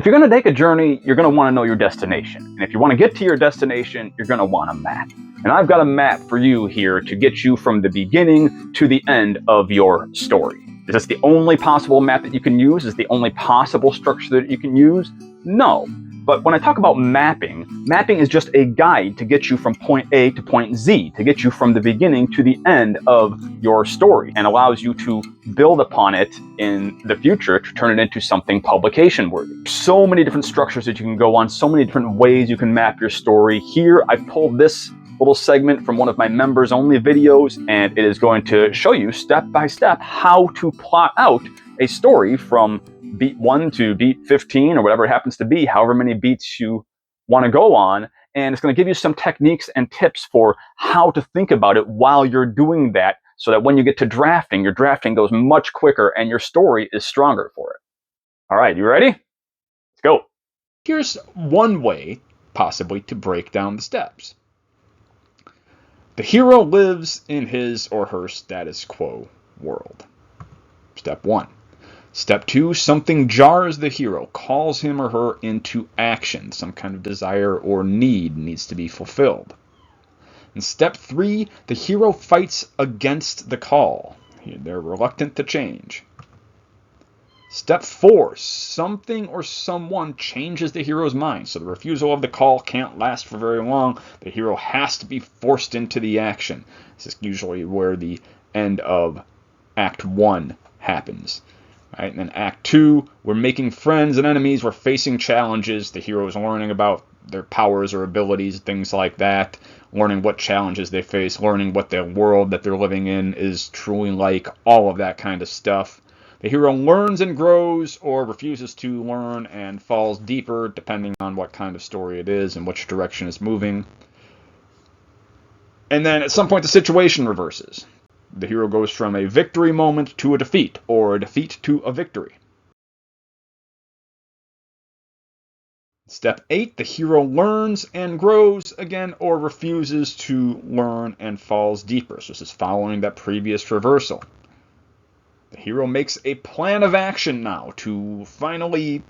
If you're going to take a journey, you're going to want to know your destination. And if you want to get to your destination, you're going to want a map. And I've got a map for you here to get you from the beginning to the end of your story. Is this the only possible map that you can use? Is this the only possible structure that you can use? No. But when I talk about mapping, mapping is just a guide to get you from point A to point Z, to get you from the beginning to the end of your story, and allows you to build upon it in the future to turn it into something publication worthy. So many different structures that you can go on, so many different ways you can map your story. Here, I've pulled this little segment from one of my members only videos, and it is going to show you step by step how to plot out a story from beat 1 to beat 15 or whatever it happens to be, however many beats you want to go on. And it's going to give you some techniques and tips for how to think about it while you're doing that, so that when you get to drafting, your drafting goes much quicker and your story is stronger for it. All right, you ready? Let's go. Here's one way, possibly, to break down the steps. The hero lives in his or her status quo world. Step 1. Step 2, something jars the hero, calls him or her into action. Some kind of desire or need needs to be fulfilled. In step 3, the hero fights against the call. They're reluctant to change. Step 4, something or someone changes the hero's mind. So the refusal of the call can't last for very long. The hero has to be forced into the action. This is usually where the end of Act 1 happens. Right? And then Act 2, we're making friends and enemies, we're facing challenges, the hero is learning about their powers or abilities, things like that, learning what challenges they face, learning what the world that they're living in is truly like, all of that kind of stuff. The hero learns and grows, or refuses to learn and falls deeper, depending on what kind of story it is and which direction it's moving. And then at some point the situation reverses. The hero goes from a victory moment to a defeat, or a defeat to a victory. Step 8, the hero learns and grows again, or refuses to learn and falls deeper. So this is following that previous reversal. The hero makes a plan of action now to finally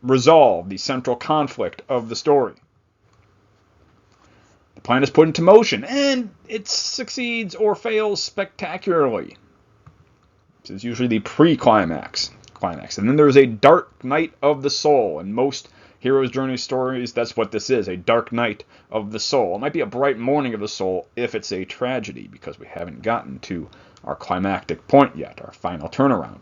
resolve the central conflict of the story. The plan is put into motion, and it succeeds or fails spectacularly. This is usually the pre-climax. And then there's a dark night of the soul. In most hero's journey stories, that's what this is, a dark night of the soul. It might be a bright morning of the soul if it's a tragedy, because we haven't gotten to our climactic point yet, our final turnaround.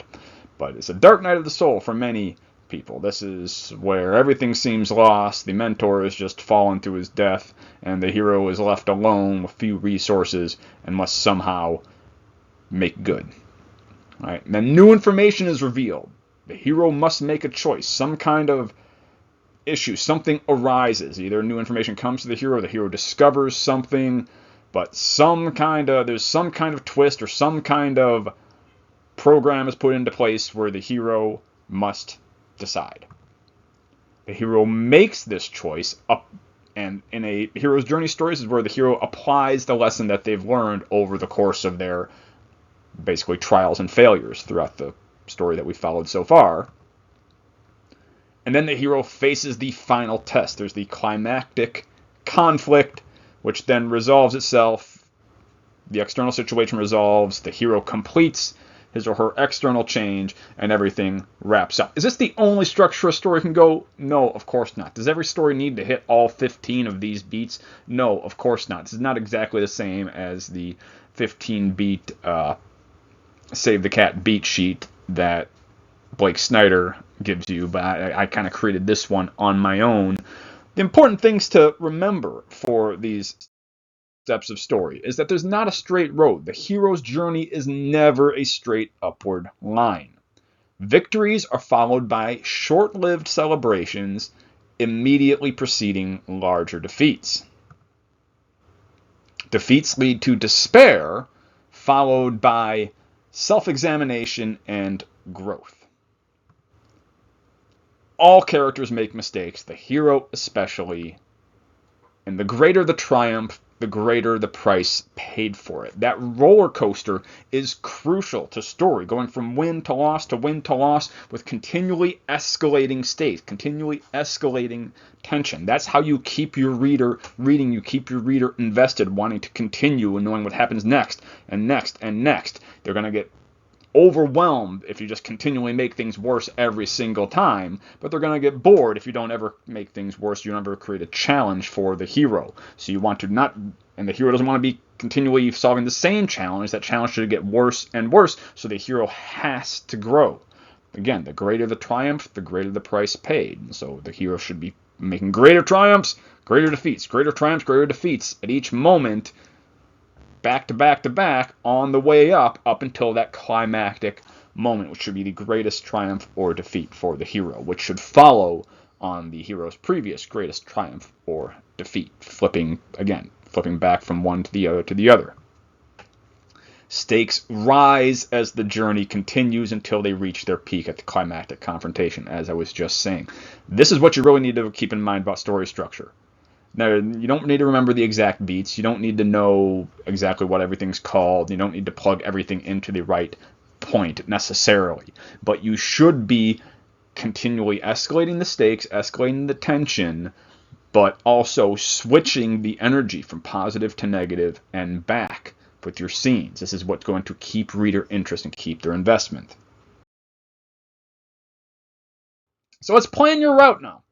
But it's a dark night of the soul for many people. This is where everything seems lost, the mentor has just fallen to his death, and the hero is left alone with few resources and must somehow make good. Right? And then new information is revealed. The hero must make a choice. Some kind of issue, something arises. Either new information comes to the hero discovers something, but there's some kind of twist or some kind of program is put into place where the hero must decide. The hero makes this choice up, and in a hero's journey stories is where the hero applies the lesson that they've learned over the course of their basically trials and failures throughout the story that we followed so far. And then the hero faces the final test. There's the climactic conflict, which then resolves itself. The external situation resolves, the hero completes his or her external change, and everything wraps up. Is this the only structure a story can go? No, of course not. Does every story need to hit all 15 of these beats? No, of course not. This is not exactly the same as the 15-beat Save the Cat beat sheet that Blake Snyder gives you, but I kind of created this one on my own. The important things to remember for these steps of story is that there's not a straight road. The hero's journey is never a straight upward line. Victories are followed by short-lived celebrations immediately preceding larger defeats. Defeats lead to despair, followed by self-examination and growth. All characters make mistakes, the hero especially, and the greater the triumph, the greater the price paid for it. That roller coaster is crucial to story, going from win to loss to win to loss with continually escalating stakes, continually escalating tension. That's how you keep your reader reading, you keep your reader invested, wanting to continue and knowing what happens next and next and next. They're going to get overwhelmed if you just continually make things worse every single time, but they're going to get bored if you don't ever make things worse. You don't ever create a challenge for the hero. So you want to not, and the hero doesn't want to be continually solving the same challenge. That challenge should get worse and worse, so the hero has to grow. Again, the greater the triumph, the greater the price paid. So the hero should be making greater triumphs, greater defeats, greater triumphs, greater defeats at each moment, back to back to back, on the way up until that climactic moment, which should be the greatest triumph or defeat for the hero, which should follow on the hero's previous greatest triumph or defeat, flipping back from one to the other to the other. Stakes rise as the journey continues until they reach their peak at the climactic confrontation, as I was just saying. This is what you really need to keep in mind about story structure. Now, you don't need to remember the exact beats. You don't need to know exactly what everything's called. You don't need to plug everything into the right point necessarily. But you should be continually escalating the stakes, escalating the tension, but also switching the energy from positive to negative and back with your scenes. This is what's going to keep reader interest and keep their investment. So let's plan your route now.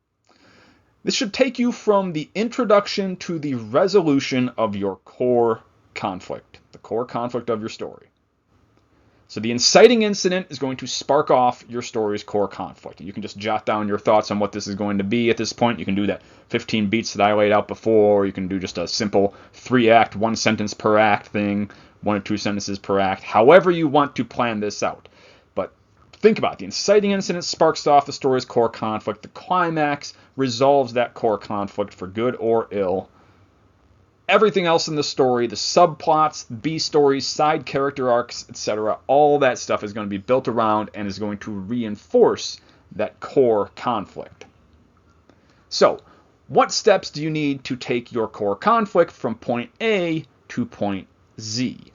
This should take you from the introduction to the resolution of your core conflict, the core conflict of your story. So the inciting incident is going to spark off your story's core conflict. You can just jot down your thoughts on what this is going to be at this point. You can do that 15 beats that I laid out before. You can do just a simple 3-act, 1 sentence per act thing, 1 or 2 sentences per act, however you want to plan this out. But think about it. The inciting incident sparks off the story's core conflict. The climax resolves that core conflict for good or ill. Everything else in the story, the subplots, B-stories, side character arcs, etc., all that stuff is going to be built around and is going to reinforce that core conflict. So, what steps do you need to take your core conflict from point A to point Z?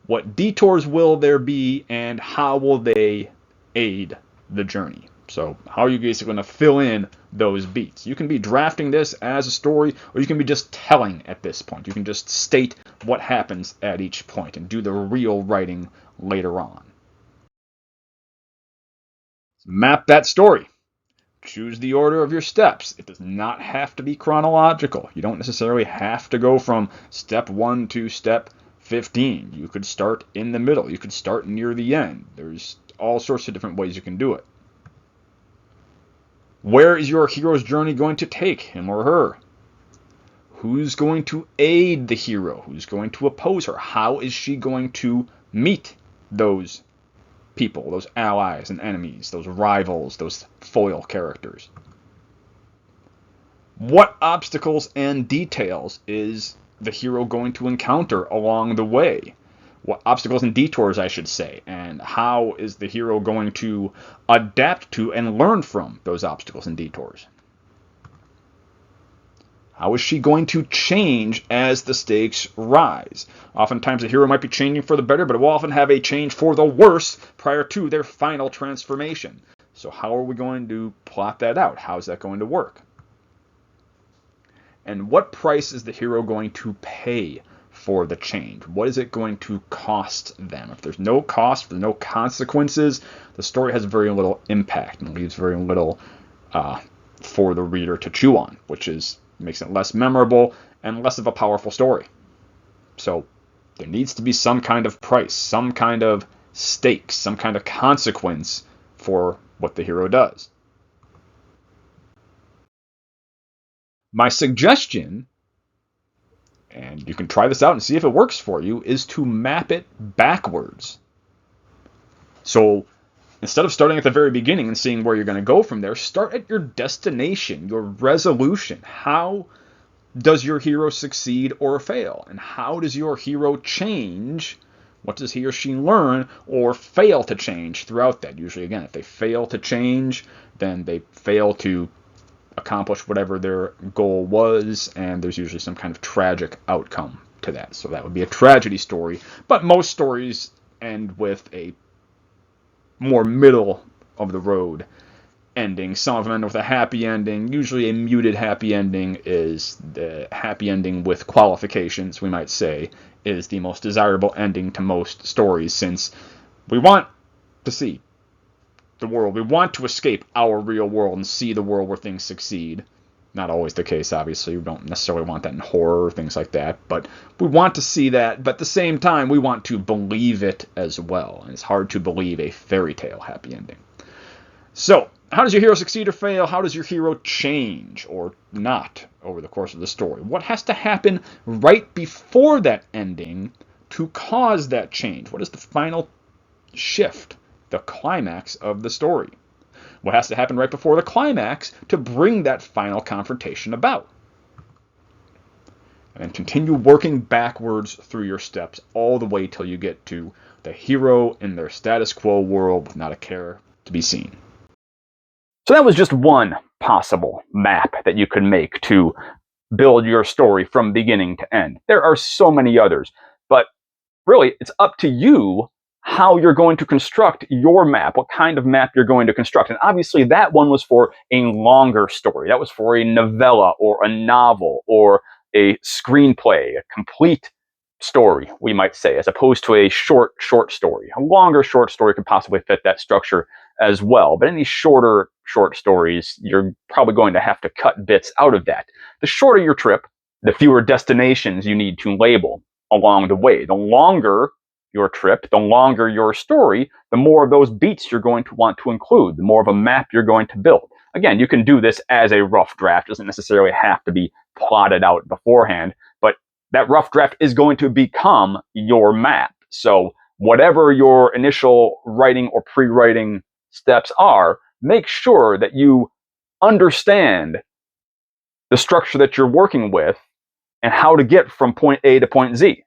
What detours will there be, and how will they aid the journey? So how are you basically going to fill in those beats? You can be drafting this as a story, or you can be just telling at this point. You can just state what happens at each point and do the real writing later on. Map that story. Choose the order of your steps. It does not have to be chronological. You don't necessarily have to go from step 1 to step 15. You could start in the middle. You could start near the end. There's all sorts of different ways you can do it. Where is your hero's journey going to take him or her? Who's going to aid the hero? Who's going to oppose her? How is she going to meet those people, those allies and enemies, those rivals, those foil characters? What obstacles and details is the hero going to encounter along the way? What obstacles and detours, I should say, and how is the hero going to adapt to and learn from those obstacles and detours? How is she going to change as the stakes rise? Oftentimes the hero might be changing for the better, but it will often have a change for the worse prior to their final transformation. So how are we going to plot that out? How is that going to work? And what price is the hero going to pay for the change? What is it going to cost them? If there's no cost, if there's no consequences, the story has very little impact and leaves very little for the reader to chew on, which makes it less memorable and less of a powerful story. So there needs to be some kind of price, some kind of stakes, some kind of consequence for what the hero does. My suggestion, and you can try this out and see if it works for you, is to map it backwards. So instead of starting at the very beginning and seeing where you're going to go from there, start at your destination, your resolution. How does your hero succeed or fail? And how does your hero change? What does he or she learn or fail to change throughout that? Usually, again, if they fail to change, then they fail to accomplish whatever their goal was, and there's usually some kind of tragic outcome to that. So that would be a tragedy story. But most stories end with a more middle of the road ending. Some of them end with a happy ending. Usually a muted happy ending is the happy ending with qualifications, we might say, is the most desirable ending to most stories, since we want to see the world. We want to escape our real world and see the world where things succeed. Not always the case, obviously. We don't necessarily want that in horror or things like that, but we want to see that. But at the same time, we want to believe it as well. And it's hard to believe a fairy tale happy ending. So, how does your hero succeed or fail? How does your hero change or not over the course of the story? What has to happen right before that ending to cause that change? What is the final shift, the climax of the story? What has to happen right before the climax to bring that final confrontation about? And then continue working backwards through your steps all the way till you get to the hero in their status quo world with not a care to be seen. So that was just one possible map that you could make to build your story from beginning to end. There are so many others, but really it's up to you how you're going to construct your map, what kind of map you're going to construct. And obviously that one was for a longer story. That was for a novella or a novel or a screenplay, a complete story, we might say, as opposed to a short story. A longer short story could possibly fit that structure as well. But any shorter short stories, you're probably going to have to cut bits out of that. The shorter your trip, the fewer destinations you need to label along the way. The longer your trip, the longer your story, the more of those beats you're going to want to include, the more of a map you're going to build. Again, you can do this as a rough draft. It doesn't necessarily have to be plotted out beforehand, but that rough draft is going to become your map. So whatever your initial writing or pre-writing steps are, make sure that you understand the structure that you're working with and how to get from point A to point Z.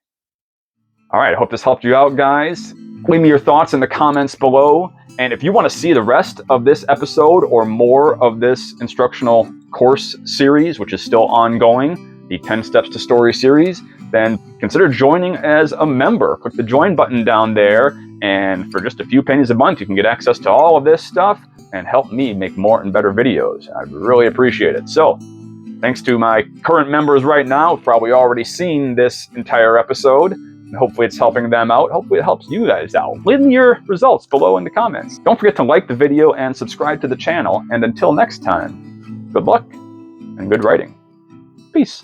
All right, I hope this helped you out, guys. Leave me your thoughts in the comments below. And if you want to see the rest of this episode or more of this instructional course series, which is still ongoing, the 10 Steps to Story series, then consider joining as a member. Click the join button down there, and for just a few pennies a month, you can get access to all of this stuff and help me make more and better videos. I'd really appreciate it. So, thanks to my current members right now, who've probably already seen this entire episode. And hopefully it's helping them out. Hopefully it helps you guys out. Leave me your results below in the comments. Don't forget to like the video and subscribe to the channel. And until next time, good luck and good writing. Peace.